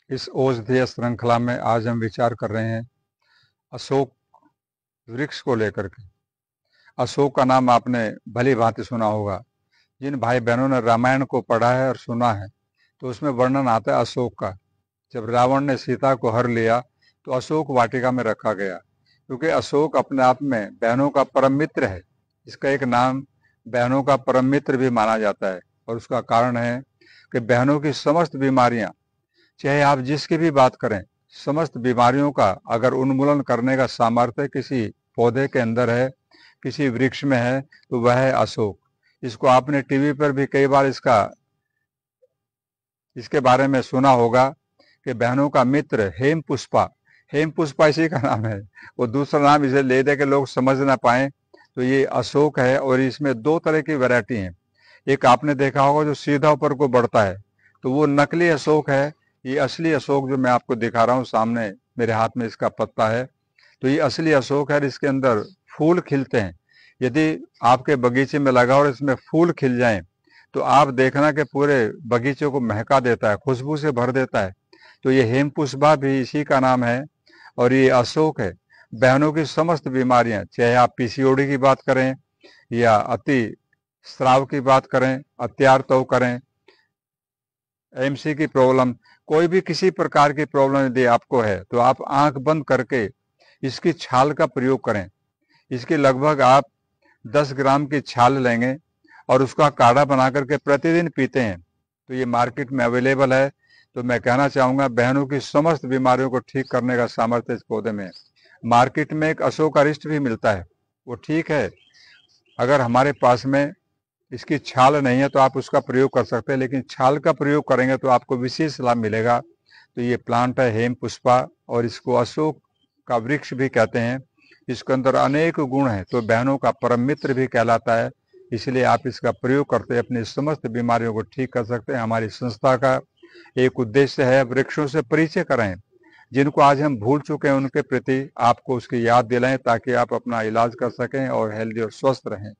इस औषधीय श्रृंखला में आज हम विचार कर रहे हैं अशोक वृक्ष को लेकर के। अशोक का नाम आपने भली भांति सुना होगा। जिन भाई बहनों ने रामायण को पढ़ा है और सुना है तो उसमें वर्णन आता है अशोक का। जब रावण ने सीता को हर लिया तो अशोक वाटिका में रखा गया, क्योंकि अशोक अपने आप में बहनों का परम मित्र है। इसका एक नाम बहनों का परम मित्र भी माना जाता है, और उसका कारण है कि बहनों की समस्त बीमारियां, चाहे आप जिसकी भी बात करें, समस्त बीमारियों का अगर उन्मूलन करने का सामर्थ्य किसी पौधे के अंदर है, किसी वृक्ष में है, तो वह है अशोक। इसको आपने टीवी पर भी कई बार इसके बारे में सुना होगा कि बहनों का मित्र हेम पुष्पा। हेम पुष्पा इसी का नाम है, वो दूसरा नाम इसे ले दे के लोग समझ ना पाए, तो ये अशोक है। और इसमें दो तरह की वैरायटी है। एक आपने देखा होगा जो सीधा ऊपर को बढ़ता है, तो वो नकली अशोक है। ये असली अशोक जो मैं आपको दिखा रहा हूँ सामने मेरे हाथ में इसका पत्ता है, तो ये असली अशोक है। इसके अंदर फूल खिलते हैं। यदि आपके बगीचे में लगा और इसमें फूल खिल जाएं तो आप देखना कि पूरे बगीचे को महका देता है, खुशबू से भर देता है। तो ये हेम पुष्पा भी इसी का नाम है और ये अशोक है। बहनों की समस्त बीमारियां, चाहे आप पीसीओडी की बात करें या अति स्राव की बात करें, अत्यार्तव करें, एमसी की प्रॉब्लम, कोई भी किसी प्रकार की प्रॉब्लम यदि आपको है तो आप आंख बंद करके इसकी छाल का प्रयोग करें। इसकी लगभग आप 10 ग्राम की छाल लेंगे और उसका काढ़ा बना करके प्रतिदिन पीते हैं, तो ये मार्केट में अवेलेबल है। तो मैं कहना चाहूंगा बहनों की समस्त बीमारियों को ठीक करने का सामर्थ्य इस पौधे में है। मार्केट में एक अशोक अरिष्ट भी मिलता है, वो ठीक है। अगर हमारे पास में इसकी छाल नहीं है तो आप उसका प्रयोग कर सकते हैं, लेकिन छाल का प्रयोग करेंगे तो आपको विशेष लाभ मिलेगा। तो ये प्लांट है हेम पुष्पा, और इसको अशोक का वृक्ष भी कहते हैं। इसके अंदर अनेक गुण हैं, तो बहनों का परम मित्र भी कहलाता है। इसलिए आप इसका प्रयोग करते अपनी समस्त बीमारियों को ठीक कर सकते हैं। हमारी संस्था का एक उद्देश्य है वृक्षों से परिचय कराएं, जिनको आज हम भूल चुके हैं उनके प्रति आपको उसकी याद दिलाएं, ताकि आप अपना इलाज कर सकें और हेल्दी और स्वस्थ रहें।